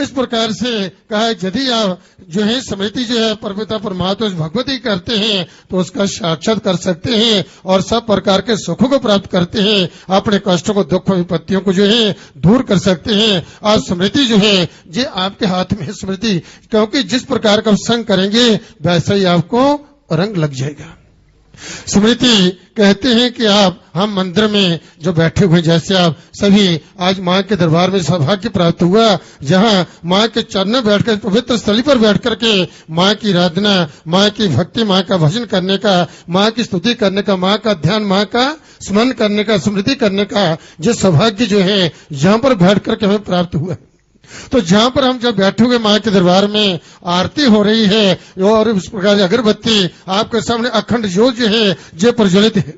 इस प्रकार से कहा यदि आप जो है स्मृति जो है परमपिता परमात्मा भगवती करते हैं तो उसका साक्षात कर सकते हैं और सब प्रकार के सुखों को प्राप्त करते हैं, अपने कष्टों को दुख विपत्तियों को जो है दूर कर सकते हैं। और स्मृति जो है ये आपके हाथ में है स्मृति, क्योंकि जिस प्रकार का संग करेंगे वैसा ही आपको रंग लग जाएगा। स्मृति कहते हैं कि हम मंदिर में जो बैठे हुए, जैसे आप सभी आज माँ के दरबार में सौभाग्य प्राप्त हुआ, जहाँ माँ के चरण में बैठकर पवित्र स्थली पर बैठ करके माँ की आराधना, माँ की भक्ति, माँ का भजन करने का, माँ की स्तुति करने का, माँ का ध्यान, माँ का स्मरण करने का, स्मृति करने का जो सौभाग्य जो है यहाँ पर बैठ करके हमें प्राप्त हुआ। तो जहां पर हम जब बैठे हुए माँ के दरबार में आरती हो रही है और इस प्रकार अगरबत्ती आपके सामने अखंड ज्योत जो है जो प्रज्वलित है,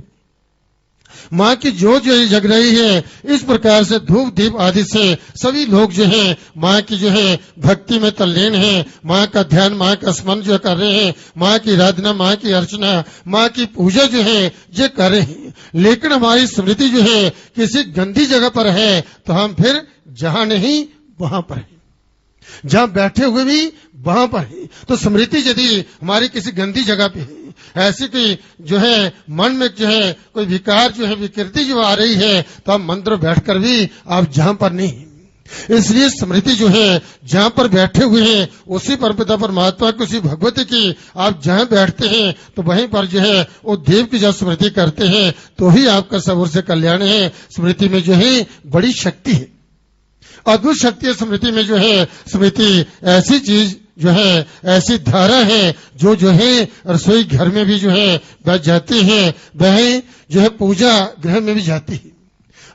माँ की ज्योत जो है जग रही है, इस प्रकार से धूप दीप आदि से सभी लोग जो है माँ की जो है भक्ति में तल्लीन है, माँ का ध्यान, माँ का स्मरण जो कर रहे हैं, माँ की आराधना, माँ की अर्चना, माँ की पूजा जो है ये कर रहे हैं। लेकिन हमारी स्मृति जो है किसी गंदी जगह पर है तो हम फिर जहां नहीं वहां पर है, जहां बैठे हुए भी वहां पर है। तो स्मृति यदि हमारी किसी गंदी जगह पे है, ऐसी कोई जो है मन में जो है कोई विकार जो है विकृति जो आ रही है, तो हम मंदिर बैठकर भी आप जहां पर नहीं है। इसलिए स्मृति जो है जहां पर बैठे हुए हैं उसी परमपिता परमात्मा की, उसी भगवती की आप जहां बैठते हैं तो वहीं पर जो है वो देव की जब स्मृति करते हैं तो ही आपका सबूर से कल्याण है। स्मृति में जो है बड़ी शक्ति है, अद्भुत शक्ति है स्मृति में। जो है स्मृति ऐसी चीज जो है, ऐसी धारा है जो है रसोई घर में भी जो है बह जाती है, वह जो है पूजा गृह में भी जाती है।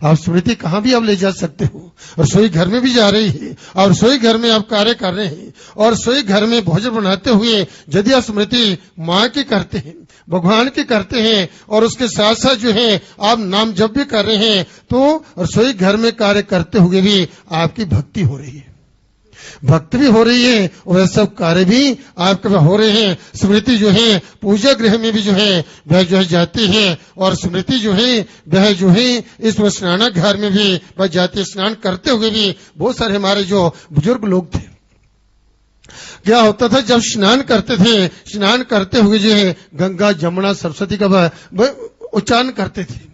आप स्मृति कहाँ भी आप ले जा सकते हो, रसोई घर में भी जा रही है और रसोई घर में आप कार्य कर रहे हैं और रसोई घर में भोजन बनाते हुए यदि आप स्मृति माँ की करते हैं, भगवान की करते हैं और उसके साथ साथ जो है आप नाम जप भी कर रहे हैं, तो रसोई घर में कार्य करते हुए भी आपकी भक्ति हो रही है, भक्ति भी हो रही है और सब कार्य भी आपके हो रहे हैं। स्मृति जो है पूजा गृह में भी जो है वह जो है जाती है और स्मृति जो है वह जो है इस स्नानागार में भी वह जाती है। स्नान करते हुए भी बहुत सारे हमारे जो बुजुर्ग लोग थे, क्या होता था जब स्नान करते थे, स्नान करते हुए जो है गंगा जमुना सरस्वती का वह उच्चारण करते थे।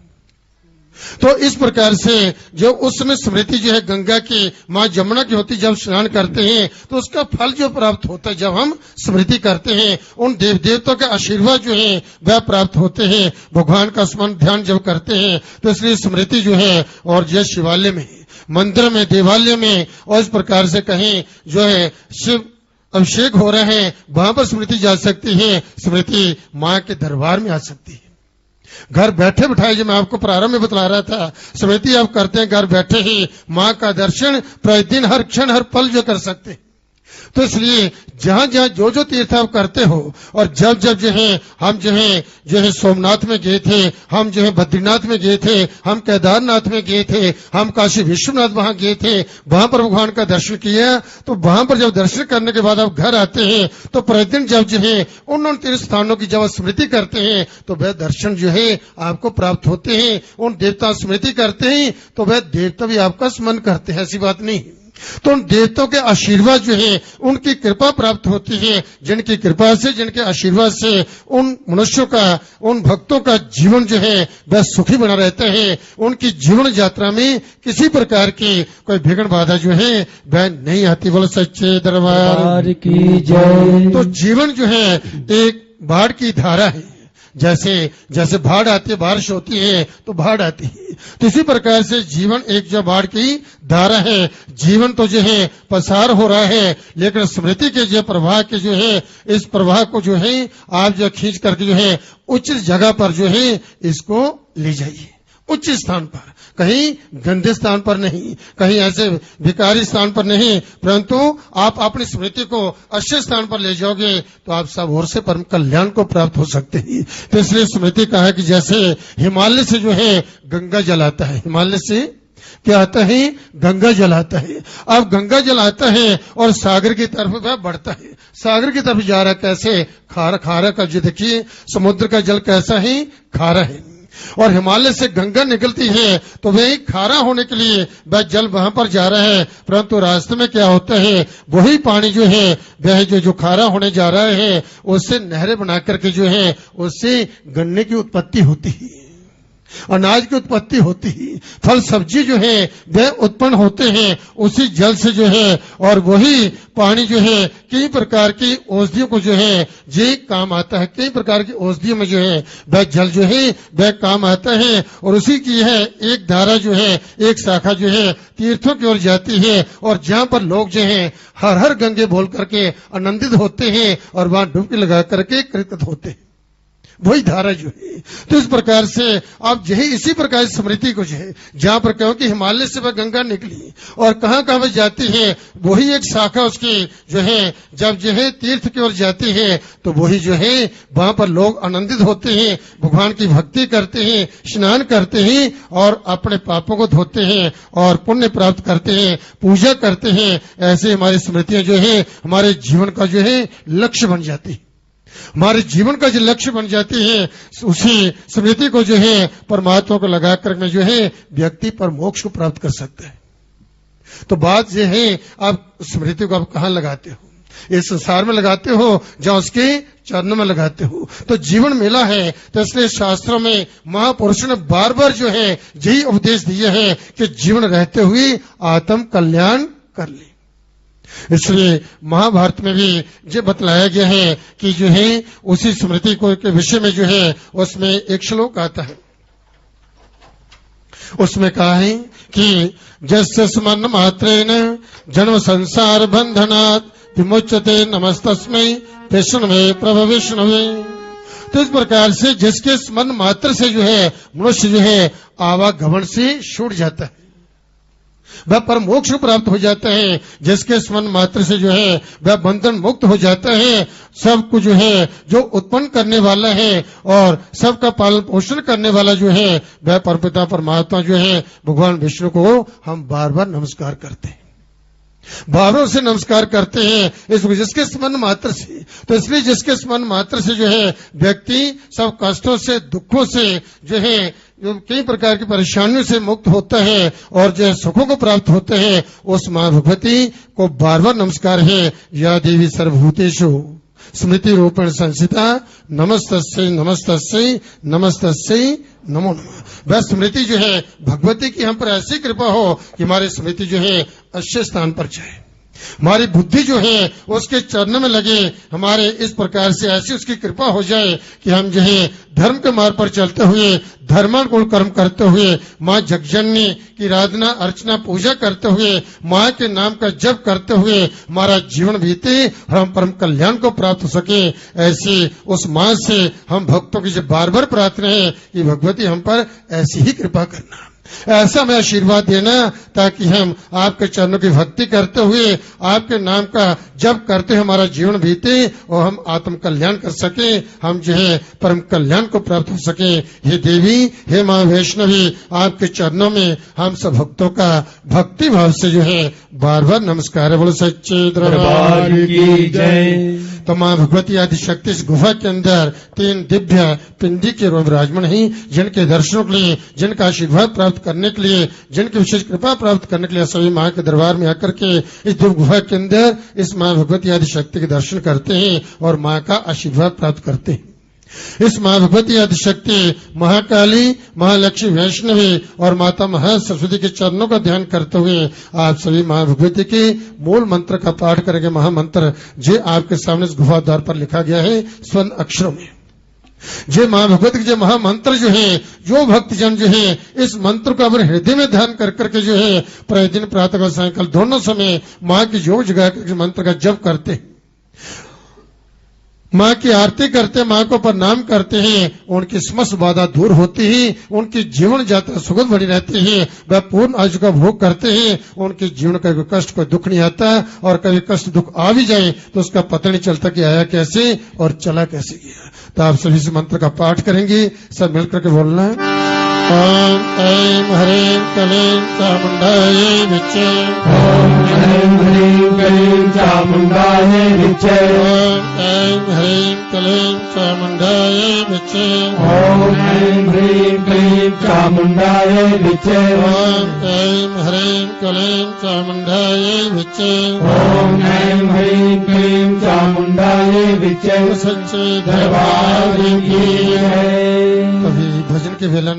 तो इस प्रकार से जो उस समय स्मृति जो है गंगा की, माँ जमुना की होती, जब स्नान करते हैं तो उसका फल जो प्राप्त होता है, जब हम स्मृति करते हैं उन देव देवताओं के आशीर्वाद जो है वह प्राप्त होते हैं। भगवान का स्मरण ध्यान जब करते हैं तो इसलिए स्मृति जो है, और जय शिवालय में, मंदिर में, देवालय में और इस प्रकार से कहीं जो है शिव अभिषेक हो रहे हैं वहां पर स्मृति जा सकती है, स्मृति माँ के दरबार में आ सकती है। घर बैठे बिठाए, जो मैं आपको प्रारंभ में बतला रहा था, स्मृति आप करते हैं घर बैठे ही माँ का दर्शन प्रतिदिन हर क्षण हर पल जो कर सकते हैं। तो इसलिए जहां जहां जो तीर्थ आप करते हो, और जब जब जो है हम जो है सोमनाथ में गए थे, हम जो है बद्रीनाथ में गए थे, हम केदारनाथ में गए थे, हम काशी विश्वनाथ वहां गए थे, वहां पर भगवान का दर्शन किया। तो वहां पर जब दर्शन करने के बाद आप घर आते हैं तो प्रतिदिन जब जो है उन तीर्थ स्थानों की जब आप स्मृति करते हैं तो वह दर्शन जो है आपको प्राप्त होते हैं। उन देवता स्मृति करते हैं तो वह देवता भी आपका स्मरण करते हैं, ऐसी बात नहीं। तो उन देवताओं के आशीर्वाद जो है, उनकी कृपा प्राप्त होती है, जिनकी कृपा से, जिनके आशीर्वाद से उन मनुष्यों का, उन भक्तों का जीवन जो है वह सुखी बना रहता है। उनकी जीवन यात्रा में किसी प्रकार की कोई विघ्न बाधा जो है वह नहीं आती। बोलो सच्चे दरबार की जय। तो जीवन जो है एक बाढ़ की धारा है, जैसे जैसे बाढ़ आती है, बारिश होती है तो बाढ़ आती है, तो इसी प्रकार से जीवन एक जो बाढ़ की धारा है। जीवन तो जो है पसार हो रहा है, लेकिन स्मृति के जो प्रवाह के जो है, इस प्रवाह को जो है आप जो खींच करके जो है उचित जगह पर जो है इसको ले जाइए, उचित स्थान पर, कहीं गंदे स्थान पर नहीं, कहीं ऐसे भिकारी स्थान पर नहीं, परंतु आप अपनी स्मृति को अच्छे स्थान पर ले जाओगे तो आप सब ओर से परम कल्याण को प्राप्त हो सकते हैं। तो इसलिए स्मृति कहा कि जैसे हिमालय से जो है गंगा जल आता है, हिमालय से क्या आता है, गंगा जल आता है। अब गंगा जल आता है और सागर की तरफ वह बढ़ता है, सागर की तरफ जा रहा है, कैसे खारा खारा का जो देखिए समुद्र का जल कैसा है, खारा है। और हिमालय से गंगा निकलती है तो वही खारा होने के लिए वह जल वहां पर जा रहा है, परंतु रास्ते में क्या होता है, वही पानी जो है वह जो खारा होने जा रहा है उससे नहरें बना करके जो है उससे गन्ने की उत्पत्ति होती है, अनाज की उत्पत्ति होती है, फल सब्जी जो है वह उत्पन्न होते हैं उसी जल से जो है। और वही पानी जो है कई प्रकार की औषधियों को जो है ये काम आता है, कई प्रकार की औषधियों में जो है वह जल जो है वह काम आता है। और उसी की है एक धारा जो है, एक शाखा जो है तीर्थों की ओर जाती है, और जहां पर लोग जो है हर हर गंगे बोल करके आनंदित होते हैं और वहां डुबकी लगा करके कृतकृत होते हैं, वही धारा जो है। तो इस प्रकार से आप जो है इसी प्रकार स्मृति को जो है जहां पर कहो कि हिमालय से वह गंगा निकली और कहां कहां वह जाती है, वही एक शाखा उसकी जो है जब जो है तीर्थ की ओर जाती है तो वही जो है वहां पर लोग आनंदित होते हैं, भगवान की भक्ति करते हैं, स्नान करते हैं और अपने पापों को धोते हैं और पुण्य प्राप्त करते हैं, पूजा करते हैं। ऐसे हमारी स्मृतियां जो है हमारे जीवन का जो है लक्ष्य बन जाती है, हमारे जीवन का जो लक्ष्य बन जाती है, उसी स्मृति को जो है परमात्मा को लगाकर में जो है व्यक्ति पर मोक्ष को प्राप्त कर सकता है। तो बात ये है आप स्मृति को आप कहां लगाते हो, इस संसार में लगाते हो जहां उसके चरणों में लगाते हो। तो जीवन मिला है, तो इसलिए शास्त्रों में महापुरुषों ने बार बार जो है यही उपदेश दिया है कि जीवन रहते हुए आत्म कल्याण कर ले। इसलिए महाभारत में भी ये बतलाया गया है कि जो है उसी स्मृति को के विषय में जो है उसमें एक श्लोक आता है, उसमें कहा है कि जस्य स्मरण मात्रेण जन्म संसार बंधनात् विमुच्यते नमस्तस्मै विष्णवे प्रभु विष्णवे। तो इस प्रकार से जिसके स्मरण मात्र से जो है मनुष्य जो है आवागमन से छूट जाता है, वह परम मोक्ष प्राप्त हो जाता है। जिसके स्मरण मात्र से जो है वह बंधन मुक्त हो जाता है। सब कुछ जो है जो उत्पन्न करने वाला है और सबका पालन पोषण करने वाला जो है वह परमपिता परमात्मा जो है भगवान विष्णु को हम बार बार नमस्कार करते हैं, भावों से नमस्कार करते हैं इसको जिसके स्मरण मात्र से। तो इसलिए जिसके स्मरण मात्र से जो है व्यक्ति सब कष्टों से दुखों से जो है जो कई प्रकार की परेशानियों से मुक्त होता है और जो सुखों को प्राप्त होते हैं, उस मां भगवती को बार बार नमस्कार है। या देवी सर्वभूतेषु स्मृति रूपेण संस्थिता नमस्तस्यै नमस्तस्यै नमस्तस्यै नमो नमः। वह स्मृति जो है भगवती की हम पर ऐसी कृपा हो कि हमारी स्मृति जो है अच्छे स्थान पर जाए, हमारी बुद्धि जो है उसके चरणों में लगे, हमारे इस प्रकार से ऐसी उसकी कृपा हो जाए कि हम जो है धर्म के मार्ग पर चलते हुए धर्मानुकूल कर्म करते हुए माँ जगजननी की आराधना अर्चना पूजा करते हुए माँ के नाम का जप करते हुए हमारा जीवन बीते और हम परम कल्याण को प्राप्त हो सके। ऐसी उस माँ से हम भक्तों की जो बार बार प्रार्थना है कि भगवती हम पर ऐसी ही कृपा करना, ऐसा हमें आशीर्वाद देना ताकि हम आपके चरणों की भक्ति करते हुए आपके नाम का जप करते हुए हमारा जीवन बीते और हम आत्म कल्याण कर सके, हम जो है परम कल्याण को प्राप्त हो सके। हे देवी, हे माँ वैष्णवी, आपके चरणों में हम सब भक्तों का भक्ति भाव से जो है बार बार नमस्कार है। बोलो सच्चे दरबार की जय। तो माँ भगवती आदि शक्ति इस गुफा के अंदर 3 दिव्य पिंडी के रूप विराजमान है, जिनके दर्शनों के लिए, जिनका आशीर्वाद प्राप्त करने के लिए, जिनकी विशेष कृपा प्राप्त करने के लिए सभी माँ के दरबार में आकर के इस दिव्य गुफा के अंदर इस माँ भगवती आदि शक्ति के दर्शन करते हैं और माँ का आशीर्वाद प्राप्त करते हैं। इस माँ भगवती आदि शक्ति महाकाली, महालक्ष्मी, वैष्णवी और माता महासरस्वती के चरणों का ध्यान करते हुए आप सभी माँ भगवती के मूल मंत्र का पाठ करेंगे। महामंत्र जो आपके सामने इस गुफा द्वार पर लिखा गया है स्वर्ण अक्षरों में। जे माँ भगवती के जो महामंत्र जो है, जो भक्तजन जो है इस मंत्र को अपने हृदय में ध्यान कर करके जो है प्रतिदिन प्रातः सायंकाल दोनों समय माँ की योग जगा करके मंत्र का जप करते हैं, माँ की आरती करते हैं, माँ को प्रणाम करते हैं, उनकी समस्त बाधा दूर होती है, उनकी जीवन यात्रा सुगम बनी रहती है, वह पूर्ण आयु का भोग करते हैं, उनके जीवन का कोई कष्ट कोई दुख नहीं आता और कभी कष्ट दुख आ भी जाए तो उसका पता नहीं चलता कि आया कैसे और चला कैसे गया। तो आप सभी से मंत्र का पाठ करेंगे, सब मिलकर के बोलना है। ओम ऐं ह्रीं क्लीं चामुण्डायै विच्चे। ऐं ह्रीं क्लीं चामुण्डायै विच्चे ॐ ऐं ह्रीं क्लीं चामुण्डायै विच्चे ॐ ऐं ह्रीं क्लीं चामुण्डायै विच्चे ॐ ऐं ह्रीं क्लीं चामुण्डायै विच्चे ॐ ऐं ह्रीं क्लीं चामुण्डायै विच्चे सच्चे दरबार की है। कभी भजन के वेला